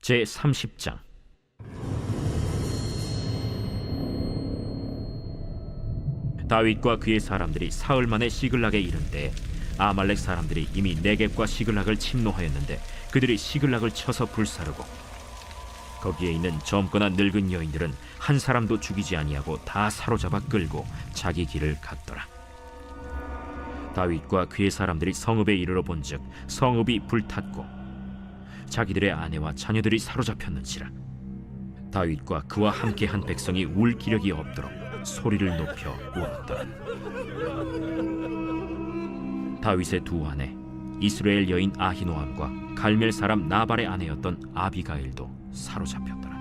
제30장. 다윗과 그의 사람들이 사흘 만에 시글락에 이른 때에 아말렉 사람들이 이미 네겝과 시글락을 침노하였는데 그들이 시글락을 쳐서 불사르고 거기에 있는 젊거나 늙은 여인들은 한 사람도 죽이지 아니하고 다 사로잡아 끌고 자기 길을 갔더라. 다윗과 그의 사람들이 성읍에 이르러 본즉 성읍이 불탔고 자기들의 아내와 자녀들이 사로잡혔는지라. 다윗과 그와 함께한 백성이 울 기력이 없도록 소리를 높여 울었더라. 다윗의 두 아내 이스라엘 여인 아히노암과 갈멜 사람 나발의 아내였던 아비가일도 사로잡혔더라.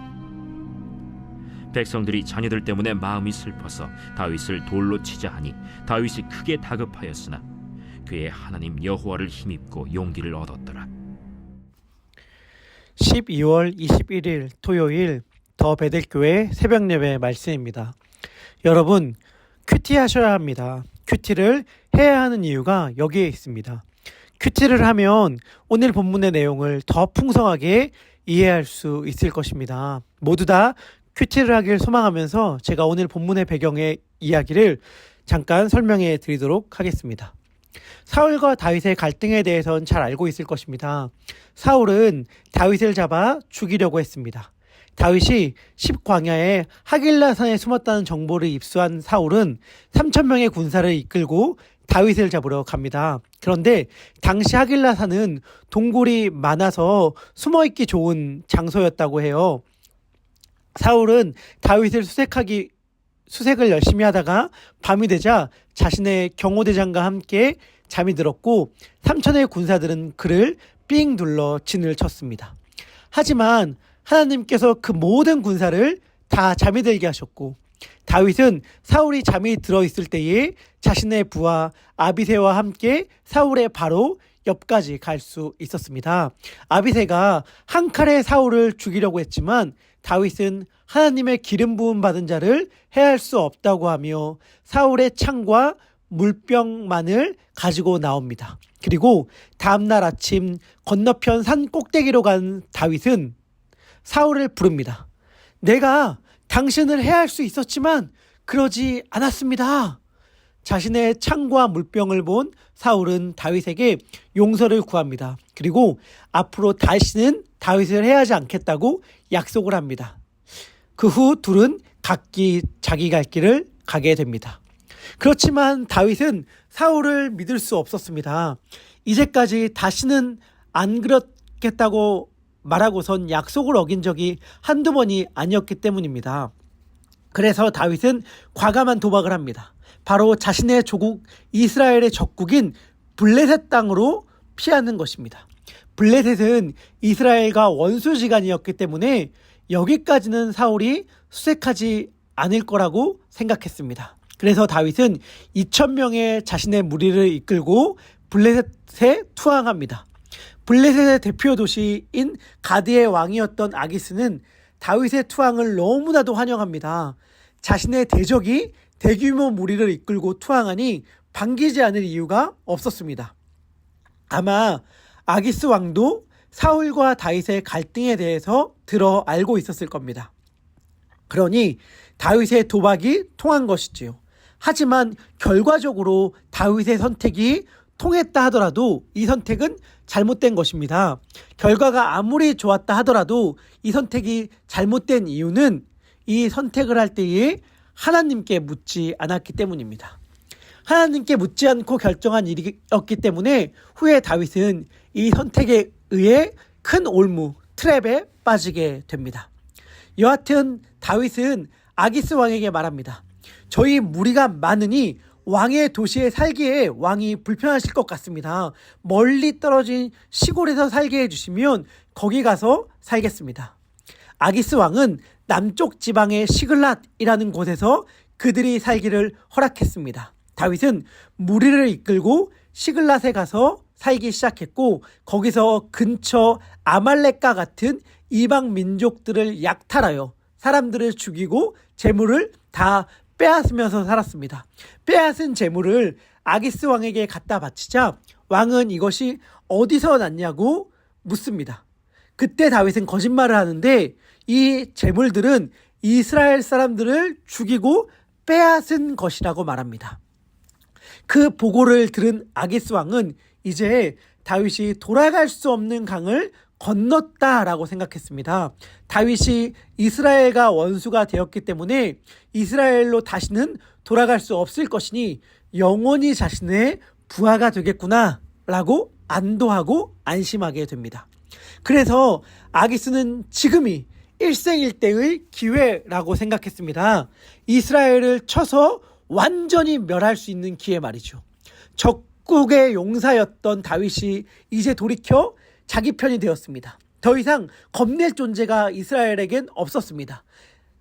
백성들이 자녀들 때문에 마음이 슬퍼서 다윗을 돌로 치자 하니 다윗이 크게 다급하였으나 그의 하나님 여호와를 힘입고 용기를 얻었더라. 12월 21일 토요일 더 베델교회 새벽 예배 말씀입니다. 여러분, 큐티 하셔야 합니다. 큐티를 해야 하는 이유가 여기에 있습니다. 큐티를 하면 오늘 본문의 내용을 더 풍성하게 이해할 수 있을 것입니다. 모두 다 큐티를 하길 소망하면서 제가 오늘 본문의 배경의 이야기를 잠깐 설명해 드리도록 하겠습니다. 사울과 다윗의 갈등에 대해서는 잘 알고 있을 것입니다. 사울은 다윗을 잡아 죽이려고 했습니다. 다윗이 십광야에 하길라산에 숨었다는 정보를 입수한 사울은 3,000명의 군사를 이끌고 다윗을 잡으러 갑니다. 그런데 당시 하길라산은 동굴이 많아서 숨어있기 좋은 장소였다고 해요. 사울은 다윗을 수색을 열심히 하다가 밤이 되자 자신의 경호대장과 함께 잠이 들었고 3,000의 군사들은 그를 삥 둘러 진을 쳤습니다. 하지만 하나님께서 그 모든 군사를 다 잠이 들게 하셨고 다윗은 사울이 잠이 들어있을 때에 자신의 부하 아비새와 함께 사울의 바로 옆까지 갈 수 있었습니다. 아비새가 한 칼에 사울을 죽이려고 했지만 다윗은 하나님의 기름 부음 받은 자를 해할 수 없다고 하며 사울의 창과 물병만을 가지고 나옵니다. 그리고 다음날 아침 건너편 산 꼭대기로 간 다윗은 사울을 부릅니다. 내가 당신을 해할 수 있었지만 그러지 않았습니다. 자신의 창과 물병을 본 사울은 다윗에게 용서를 구합니다. 그리고 앞으로 다시는 다윗을 해하지 않겠다고 약속을 합니다. 그 후 둘은 각기 자기 갈 길을 가게 됩니다. 그렇지만 다윗은 사울을 믿을 수 없었습니다. 이제까지 다시는 안 그렇겠다고 말하고선 약속을 어긴 적이 한두 번이 아니었기 때문입니다. 그래서 다윗은 과감한 도박을 합니다. 바로 자신의 조국 이스라엘의 적국인 블레셋 땅으로 피하는 것입니다. 블레셋은 이스라엘과 원수지간이었기 때문에 여기까지는 사울이 수색하지 않을 거라고 생각했습니다. 그래서 다윗은 2,000명의 자신의 무리를 이끌고 블레셋에 투항합니다. 블레셋의 대표 도시인 가드의 왕이었던 아기스는 다윗의 투항을 너무나도 환영합니다. 자신의 대적이 대규모 무리를 이끌고 투항하니 반기지 않을 이유가 없었습니다. 아마 아기스 왕도 사울과 다윗의 갈등에 대해서 들어 알고 있었을 겁니다. 그러니 다윗의 도박이 통한 것이지요. 하지만 결과적으로 다윗의 선택이 통했다 하더라도 이 선택은 잘못된 것입니다. 결과가 아무리 좋았다 하더라도 이 선택이 잘못된 이유는 이 선택을 할 때에 하나님께 묻지 않았기 때문입니다. 하나님께 묻지 않고 결정한 일이었기 때문에 후에 다윗은 이 선택에 의해 큰 올무, 트랩에 빠지게 됩니다. 여하튼 다윗은 아기스 왕에게 말합니다. 저희 무리가 많으니 왕의 도시에 살기에 왕이 불편하실 것 같습니다. 멀리 떨어진 시골에서 살게 해주시면 거기 가서 살겠습니다. 아기스 왕은 남쪽 지방의 시글랏이라는 곳에서 그들이 살기를 허락했습니다. 다윗은 무리를 이끌고 시글랏에 가서 살기 시작했고 거기서 근처 아말렉과 같은 이방 민족들을 약탈하여 사람들을 죽이고 재물을 다 빼앗으면서 살았습니다. 빼앗은 재물을 아기스 왕에게 갖다 바치자 왕은 이것이 어디서 났냐고 묻습니다. 그때 다윗은 거짓말을 하는데 이 재물들은 이스라엘 사람들을 죽이고 빼앗은 것이라고 말합니다. 그 보고를 들은 아기스 왕은 이제 다윗이 돌아갈 수 없는 강을 건넜다라고 생각했습니다. 다윗이 이스라엘과 원수가 되었기 때문에 이스라엘로 다시는 돌아갈 수 없을 것이니 영원히 자신의 부하가 되겠구나라고 안도하고 안심하게 됩니다. 그래서 아기스는 지금이 일생일대의 기회라고 생각했습니다. 이스라엘을 쳐서 완전히 멸할 수 있는 기회 말이죠. 적국의 용사였던 다윗이 이제 돌이켜 자기 편이 되었습니다. 더 이상 겁낼 존재가 이스라엘에겐 없었습니다.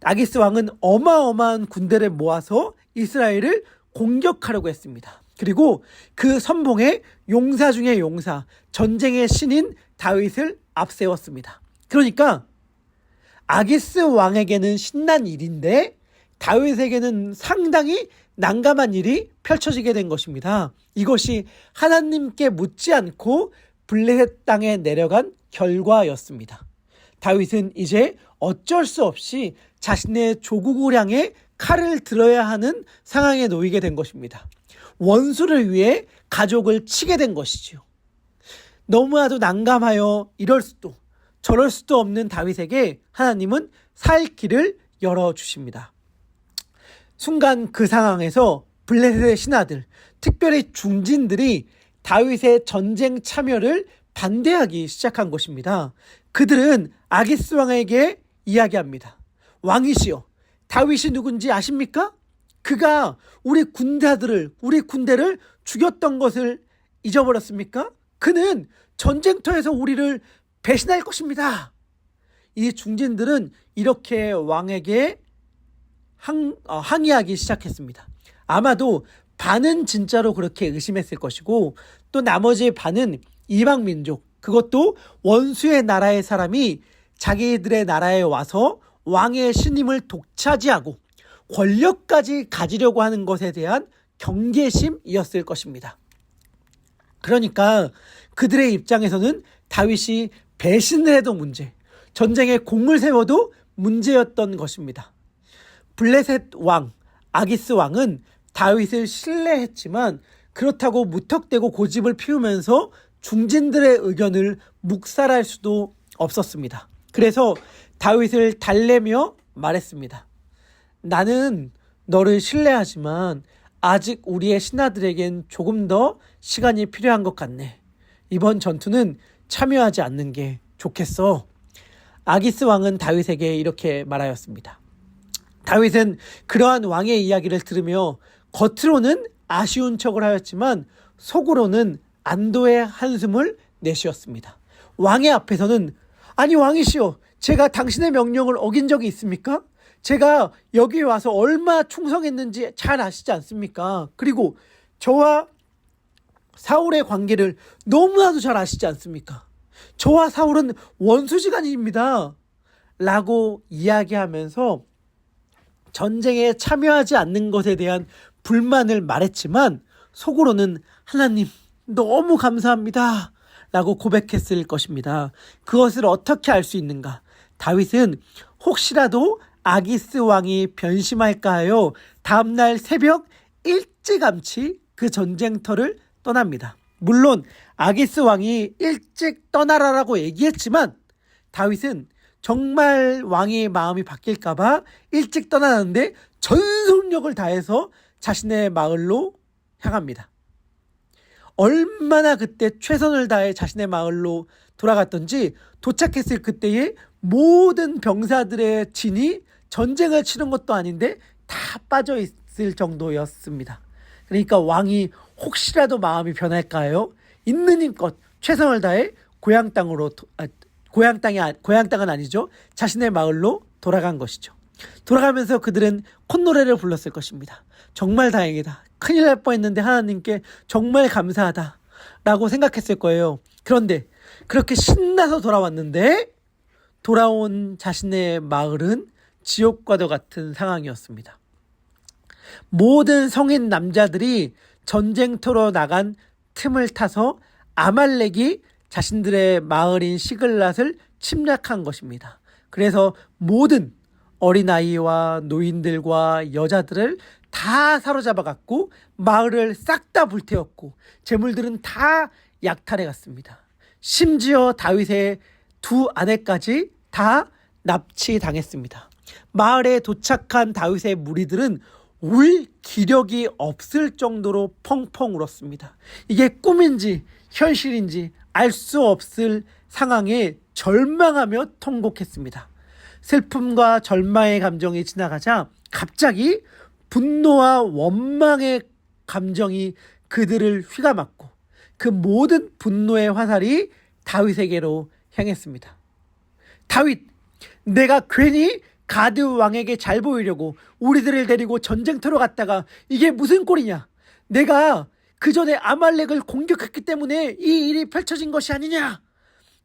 아기스 왕은 어마어마한 군대를 모아서 이스라엘을 공격하려고 했습니다. 그리고 그 선봉에 용사 중에 용사, 전쟁의 신인 다윗을 앞세웠습니다. 그러니까 아기스 왕에게는 신난 일인데 다윗에게는 상당히 난감한 일이 펼쳐지게 된 것입니다. 이것이 하나님께 묻지 않고 블레셋 땅에 내려간 결과였습니다. 다윗은 이제 어쩔 수 없이 자신의 조국을 향해 칼을 들어야 하는 상황에 놓이게 된 것입니다. 원수를 위해 가족을 치게 된 것이지요. 너무나도 난감하여 이럴 수도 저럴 수도 없는 다윗에게 하나님은 살 길을 열어주십니다. 순간 그 상황에서 블레셋의 신하들, 특별히 중진들이 다윗의 전쟁 참여를 반대하기 시작한 것입니다. 그들은 아기스 왕에게 이야기합니다. 왕이시여, 다윗이 누군지 아십니까? 그가 우리 군대를 죽였던 것을 잊어버렸습니까? 그는 전쟁터에서 우리를 배신할 것입니다. 이 중진들은 이렇게 왕에게 항의하기 시작했습니다. 아마도 반은 진짜로 그렇게 의심했을 것이고 또 나머지 반은 이방 민족, 그것도 원수의 나라의 사람이 자기들의 나라에 와서 왕의 신임을 독차지하고 권력까지 가지려고 하는 것에 대한 경계심이었을 것입니다. 그러니까 그들의 입장에서는 다윗이 배신을 해도 문제, 전쟁에 공을 세워도 문제였던 것입니다. 블레셋 왕 아기스 왕은 다윗을 신뢰했지만 그렇다고 무턱대고 고집을 피우면서 중진들의 의견을 묵살할 수도 없었습니다. 그래서 다윗을 달래며 말했습니다. 나는 너를 신뢰하지만 아직 우리의 신하들에겐 조금 더 시간이 필요한 것 같네. 이번 전투는 참여하지 않는 게 좋겠어. 아기스 왕은 다윗에게 이렇게 말하였습니다. 다윗은 그러한 왕의 이야기를 들으며 겉으로는 아쉬운 척을 하였지만 속으로는 안도의 한숨을 내쉬었습니다. 왕의 앞에서는 아니 왕이시여, 제가 당신의 명령을 어긴 적이 있습니까? 제가 여기 와서 얼마나 충성했는지 잘 아시지 않습니까? 그리고 저와 사울의 관계를 너무나도 잘 아시지 않습니까? 저와 사울은 원수지간입니다. 라고 이야기하면서 전쟁에 참여하지 않는 것에 대한 불만을 말했지만 속으로는 하나님 너무 감사합니다. 라고 고백했을 것입니다. 그것을 어떻게 알 수 있는가? 다윗은 혹시라도 아기스 왕이 변심할까 하여 다음날 새벽 일찌감치 그 전쟁터를 떠납니다. 물론 아기스 왕이 일찍 떠나라라고 얘기했지만 다윗은 정말 왕의 마음이 바뀔까 봐 일찍 떠나는데 전속력을 다해서 자신의 마을로 향합니다. 얼마나 그때 최선을 다해 자신의 마을로 돌아갔던지 도착했을 그때의 모든 병사들의 진이 전쟁을 치른 것도 아닌데 다 빠져 있을 정도였습니다. 그러니까 왕이 혹시라도 마음이 변할까요? 있는 힘껏 최선을 다해 고향 땅은 아니죠. 자신의 마을로 돌아간 것이죠. 돌아가면서 그들은 콧노래를 불렀을 것입니다. 정말 다행이다. 큰일 날 뻔했는데 하나님께 정말 감사하다 라고 생각했을 거예요. 그런데 그렇게 신나서 돌아왔는데 돌아온 자신의 마을은 지옥과도 같은 상황이었습니다. 모든 성인 남자들이 전쟁터로 나간 틈을 타서 아말렉이 자신들의 마을인 시글랏을 침략한 것입니다. 그래서 모든 어린아이와 노인들과 여자들을 다 사로잡아 갔고 마을을 싹 다 불태웠고 재물들은 다 약탈해 갔습니다. 심지어 다윗의 두 아내까지 다 납치당했습니다. 마을에 도착한 다윗의 무리들은 울 기력이 없을 정도로 펑펑 울었습니다. 이게 꿈인지 현실인지 알 수 없을 상황에 절망하며 통곡했습니다. 슬픔과 절망의 감정이 지나가자 갑자기 분노와 원망의 감정이 그들을 휘감았고 그 모든 분노의 화살이 다윗에게로 향했습니다. 다윗, 내가 괜히 가드 왕에게 잘 보이려고 우리들을 데리고 전쟁터로 갔다가 이게 무슨 꼴이냐? 내가 그 전에 아말렉을 공격했기 때문에 이 일이 펼쳐진 것이 아니냐?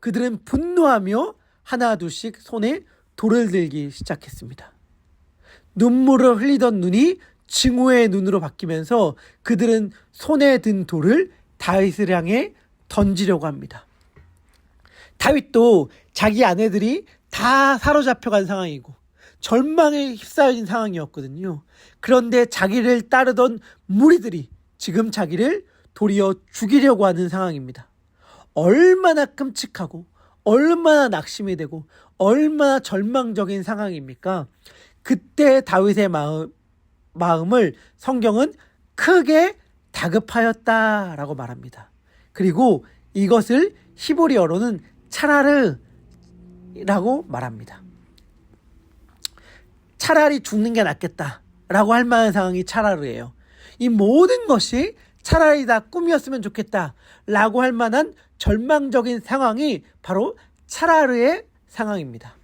그들은 분노하며 하나 둘씩 손에 돌을 들기 시작했습니다. 눈물을 흘리던 눈이 증오의 눈으로 바뀌면서 그들은 손에 든 돌을 다윗을 향해 던지려고 합니다. 다윗도 자기 아내들이 다 사로잡혀간 상황이고 절망에 휩싸여진 상황이었거든요. 그런데 자기를 따르던 무리들이 지금 자기를 도리어 죽이려고 하는 상황입니다. 얼마나 끔찍하고 얼마나 낙심이 되고 얼마나 절망적인 상황입니까? 그때 다윗의 마음을 성경은 크게 다급하였다라고 말합니다. 그리고 이것을 히브리어로는 차라르라고 말합니다. 차라리 죽는 게 낫겠다라고 할 만한 상황이 차라르예요. 이 모든 것이 차라리 다 꿈이었으면 좋겠다라고 할 만한 절망적인 상황이 바로 차라르의 상황입니다.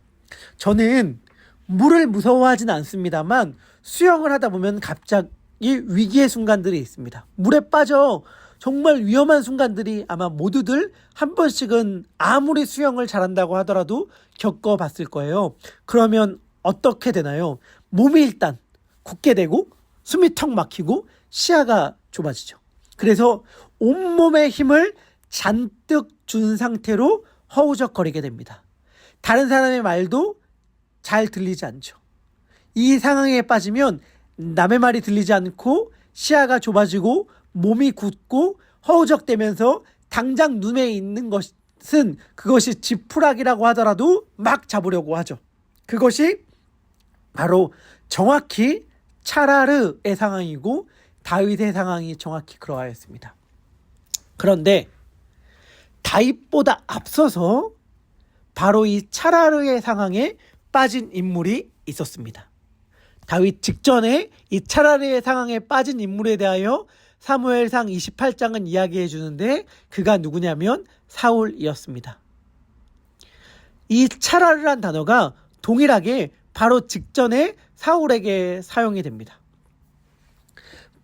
저는 물을 무서워하진 않습니다만 수영을 하다 보면 갑자기 위기의 순간들이 있습니다. 물에 빠져 정말 위험한 순간들이 아마 모두들 한 번씩은 아무리 수영을 잘한다고 하더라도 겪어봤을 거예요. 그러면 어떻게 되나요? 몸이 일단 굳게 되고 숨이 턱 막히고 시야가 좁아지죠. 그래서 온몸의 힘을 잔뜩 준 상태로 허우적거리게 됩니다. 다른 사람의 말도 잘 들리지 않죠. 이 상황에 빠지면 남의 말이 들리지 않고 시야가 좁아지고 몸이 굳고 허우적대면서 당장 눈에 있는 것은 그것이 지푸라기라고 하더라도 막 잡으려고 하죠. 그것이 바로 정확히 차라르의 상황이고 다윗의 상황이 정확히 그러하였습니다. 그런데 다윗보다 앞서서 바로 이 차라르의 상황에 빠진 인물이 있었습니다. 다윗 직전에 이 차라르의 상황에 빠진 인물에 대하여 사무엘상 28장은 이야기해 주는데 그가 누구냐면 사울이었습니다. 이 차라르란 단어가 동일하게 바로 직전에 사울에게 사용이 됩니다.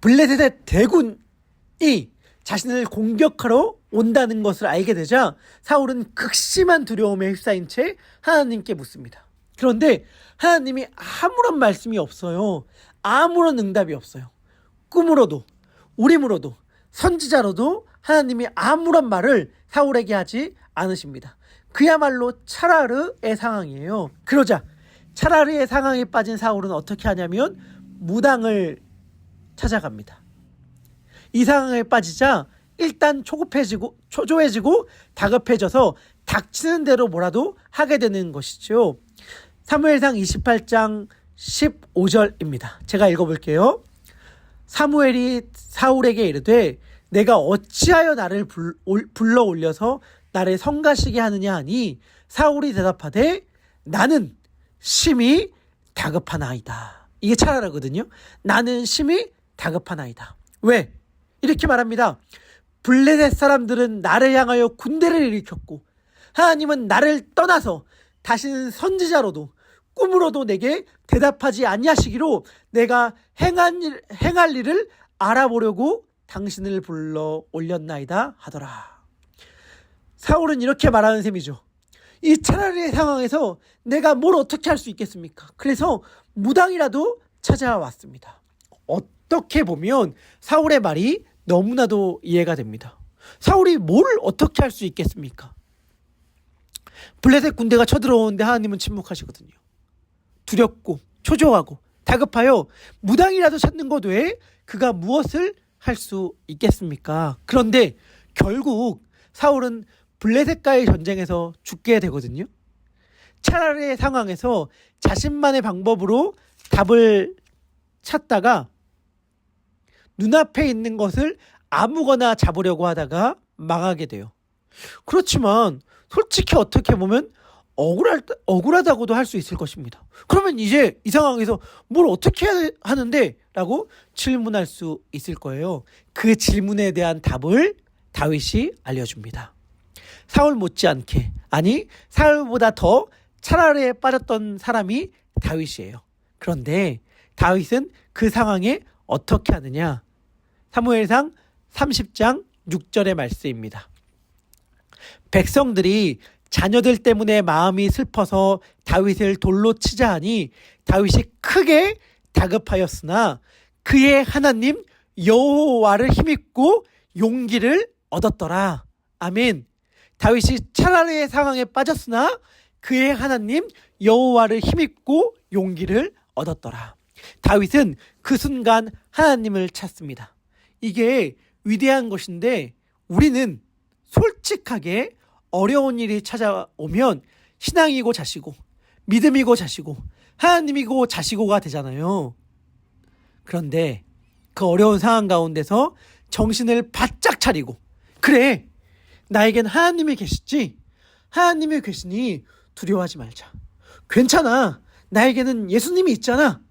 블레셋의 대군이 자신을 공격하러 온다는 것을 알게 되자 사울은 극심한 두려움에 휩싸인 채 하나님께 묻습니다. 그런데 하나님이 아무런 말씀이 없어요. 아무런 응답이 없어요. 꿈으로도 우림으로도 선지자로도 하나님이 아무런 말을 사울에게 하지 않으십니다. 그야말로 차라르의 상황이에요. 그러자 차라르의 상황에 빠진 사울은 어떻게 하냐면 무당을 찾아갑니다. 이 상황에 빠지자 일단 초조해지고 다급해져서 닥치는 대로 뭐라도 하게 되는 것이죠. 사무엘상 28장 15절입니다. 제가 읽어볼게요. 사무엘이 사울에게 이르되 내가 어찌하여 나를 불러 올려서 나를 성가시게 하느냐 하니 사울이 대답하되 나는 심히 다급하나이다. 이게 차라르거든요. 나는 심히 다급하나이다. 왜? 이렇게 말합니다. 블레셋 사람들은 나를 향하여 군대를 일으켰고 하나님은 나를 떠나서 다시는 선지자로도 꿈으로도 내게 대답하지 아니하시기로 내가 행할 일을 알아보려고 당신을 불러 올렸나이다 하더라. 사울은 이렇게 말하는 셈이죠. 이 차라리의 상황에서 내가 뭘 어떻게 할 수 있겠습니까? 그래서 무당이라도 찾아왔습니다. 어떻게 보면 사울의 말이 너무나도 이해가 됩니다. 사울이 뭘 어떻게 할 수 있겠습니까? 블레셋 군대가 쳐들어오는데 하나님은 침묵하시거든요. 두렵고 초조하고 다급하여 무당이라도 찾는 것 외에 그가 무엇을 할 수 있겠습니까? 그런데 결국 사울은 블레셋과의 전쟁에서 죽게 되거든요. 차라리의 상황에서 자신만의 방법으로 답을 찾다가 눈앞에 있는 것을 아무거나 잡으려고 하다가 망하게 돼요. 그렇지만 솔직히 어떻게 보면 억울하다고도 할 수 있을 것입니다. 그러면 이제 이 상황에서 뭘 어떻게 해야 하는데? 라고 질문할 수 있을 거예요. 그 질문에 대한 답을 다윗이 알려줍니다. 사울 못지않게, 아니 사울보다 더 차라리에 빠졌던 사람이 다윗이에요. 그런데 다윗은 그 상황에 어떻게 하느냐? 사무엘상 30장 6절의 말씀입니다. 백성들이 자녀들 때문에 마음이 슬퍼서 다윗을 돌로 치자 하니 다윗이 크게 다급하였으나 그의 하나님 여호와를 힘입고 용기를 얻었더라. 아멘. 다윗이 차라리의 상황에 빠졌으나 그의 하나님 여호와를 힘입고 용기를 얻었더라. 다윗은 그 순간 하나님을 찾습니다. 이게 위대한 것인데 우리는 솔직하게 어려운 일이 찾아오면 신앙이고 자시고 믿음이고 자시고 하나님이고 자시고가 되잖아요. 그런데 그 어려운 상황 가운데서 정신을 바짝 차리고 그래 나에겐 하나님이 계시지 하나님이 계시니 두려워하지 말자. 괜찮아 나에게는 예수님이 있잖아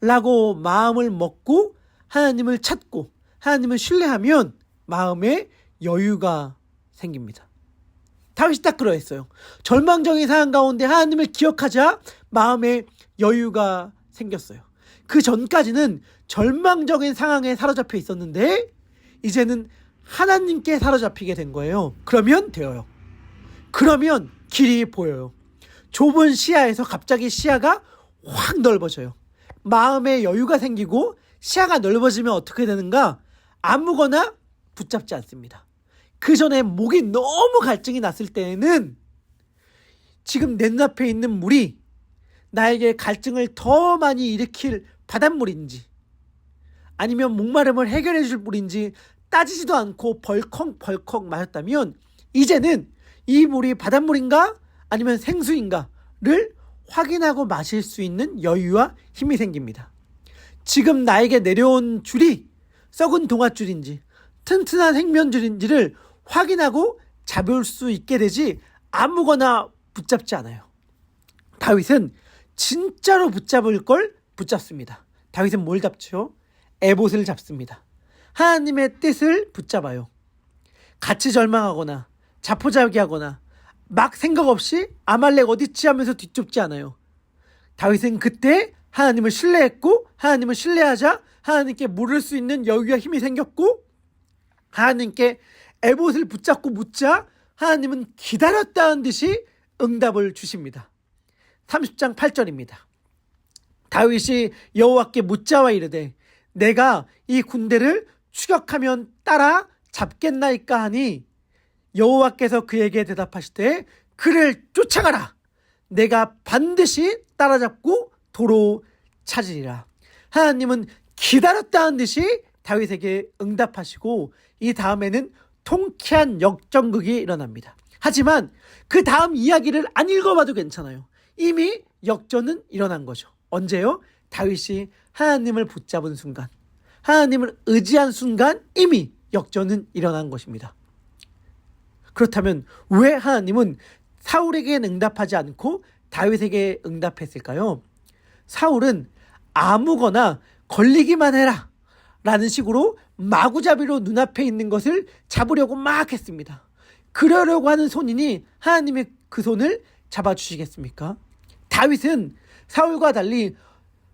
라고 마음을 먹고 하나님을 찾고 하나님을 신뢰하면 마음에 여유가 생깁니다. 다윗이 딱 그러했어요. 절망적인 상황 가운데 하나님을 기억하자 마음에 여유가 생겼어요. 그 전까지는 절망적인 상황에 사로잡혀 있었는데 이제는 하나님께 사로잡히게 된 거예요. 그러면 되어요. 그러면 길이 보여요. 좁은 시야에서 갑자기 시야가 확 넓어져요. 마음에 여유가 생기고 시야가 넓어지면 어떻게 되는가? 아무거나 붙잡지 않습니다. 그 전에 목이 너무 갈증이 났을 때에는 지금 내 눈앞에 있는 물이 나에게 갈증을 더 많이 일으킬 바닷물인지 아니면 목마름을 해결해 줄 물인지 따지지도 않고 벌컥벌컥 마셨다면 이제는 이 물이 바닷물인가 아니면 생수인가를 확인하고 마실 수 있는 여유와 힘이 생깁니다. 지금 나에게 내려온 줄이 썩은 동아줄인지 튼튼한 생면줄인지를 확인하고 잡을 수 있게 되지 아무거나 붙잡지 않아요. 다윗은 진짜로 붙잡을 걸 붙잡습니다. 다윗은 뭘 잡죠? 에봇을 잡습니다. 하나님의 뜻을 붙잡아요. 같이 절망하거나 자포자기하거나 막 생각 없이 아말렉 어디지 하면서 뒤쫓지 않아요. 다윗은 그때 하나님을 신뢰했고 하나님을 신뢰하자 하나님께 물을 수 있는 여유와 힘이 생겼고 하나님께 에봇을 붙잡고 묻자 하나님은 기다렸다는 듯이 응답을 주십니다. 30장 8절입니다. 다윗이 여호와께 묻자와 이르되 내가 이 군대를 추격하면 따라 잡겠나이까 하니 여호와께서 그에게 대답하시되 그를 쫓아가라. 내가 반드시 따라잡고 도로 찾으리라. 하나님은 기다렸다는 듯이 다윗에게 응답하시고 이 다음에는 통쾌한 역전극이 일어납니다. 하지만 그 다음 이야기를 안 읽어봐도 괜찮아요. 이미 역전은 일어난 거죠. 언제요? 다윗이 하나님을 붙잡은 순간, 하나님을 의지한 순간 이미 역전은 일어난 것입니다. 그렇다면 왜 하나님은 사울에게 응답하지 않고 다윗에게 응답했을까요? 사울은 아무거나 걸리기만 해라 라는 식으로 마구잡이로 눈앞에 있는 것을 잡으려고 막 했습니다. 그러려고 하는 손이니 하나님이 그 손을 잡아주시겠습니까? 다윗은 사울과 달리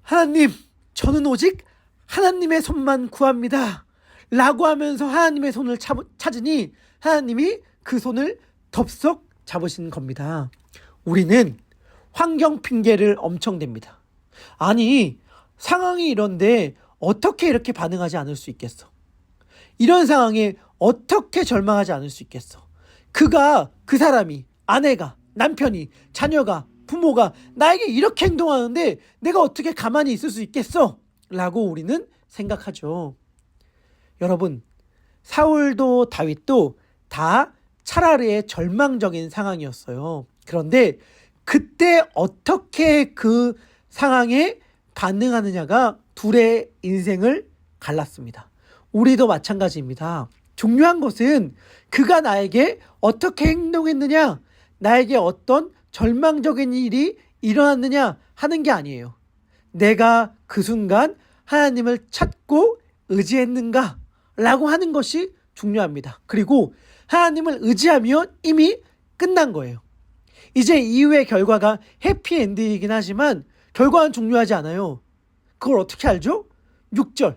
하나님 저는 오직 하나님의 손만 구합니다 라고 하면서 하나님의 손을 찾으니 하나님이 그 손을 덥석 잡으신 겁니다. 우리는 환경 핑계를 엄청 댑니다. 아니 상황이 이런데 어떻게 이렇게 반응하지 않을 수 있겠어? 이런 상황에 어떻게 절망하지 않을 수 있겠어? 그 사람이 아내가 남편이, 자녀가, 부모가 나에게 이렇게 행동하는데 내가 어떻게 가만히 있을 수 있겠어? 라고 우리는 생각하죠. 여러분, 사울도 다윗도 다 차라리의 절망적인 상황이었어요. 그런데 그때 어떻게 그 상황에 반응하느냐가 둘의 인생을 갈랐습니다. 우리도 마찬가지입니다. 중요한 것은 그가 나에게 어떻게 행동했느냐, 나에게 어떤 절망적인 일이 일어났느냐 하는 게 아니에요. 내가 그 순간 하나님을 찾고 의지했는가 라고 하는 것이 중요합니다. 그리고 하나님을 의지하면 이미 끝난 거예요. 이제 이후의 결과가 해피엔딩이긴 하지만 결과는 중요하지 않아요. 그걸 어떻게 알죠? 6절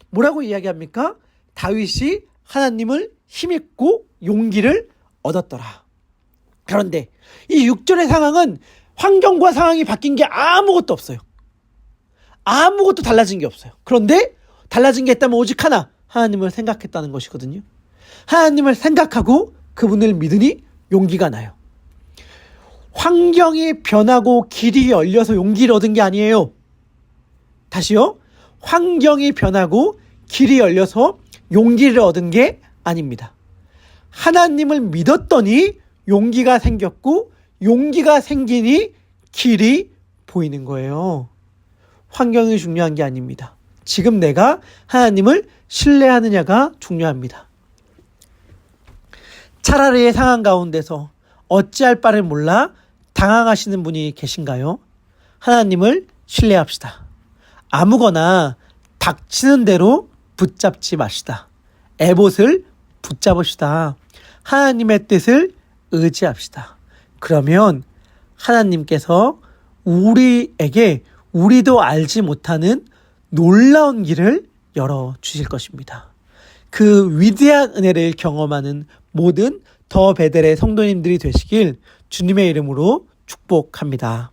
뭐라고 이야기합니까? 다윗이 하나님을 힘입고 용기를 얻었더라. 그런데 이 6절의 상황은 환경과 상황이 바뀐 게 아무것도 없어요. 아무것도 달라진 게 없어요. 그런데 달라진 게 있다면 오직 하나, 하나님을 생각했다는 것이거든요. 하나님을 생각하고 그분을 믿으니 용기가 나요. 환경이 변하고 길이 열려서 용기를 얻은 게 아니에요. 다시요. 환경이 변하고 길이 열려서 용기를 얻은 게 아닙니다. 하나님을 믿었더니 용기가 생겼고 용기가 생기니 길이 보이는 거예요. 환경이 중요한 게 아닙니다. 지금 내가 하나님을 신뢰하느냐가 중요합니다. 차라리의 상황 가운데서 어찌할 바를 몰라 당황하시는 분이 계신가요? 하나님을 신뢰합시다. 아무거나 닥치는 대로 붙잡지 마시다. 에봇을 붙잡으시다. 하나님의 뜻을 의지합시다. 그러면 하나님께서 우리에게 우리도 알지 못하는 놀라운 길을 열어주실 것입니다. 그 위대한 은혜를 경험하는 모든 더 베델의 성도님들이 되시길 주님의 이름으로 축복합니다.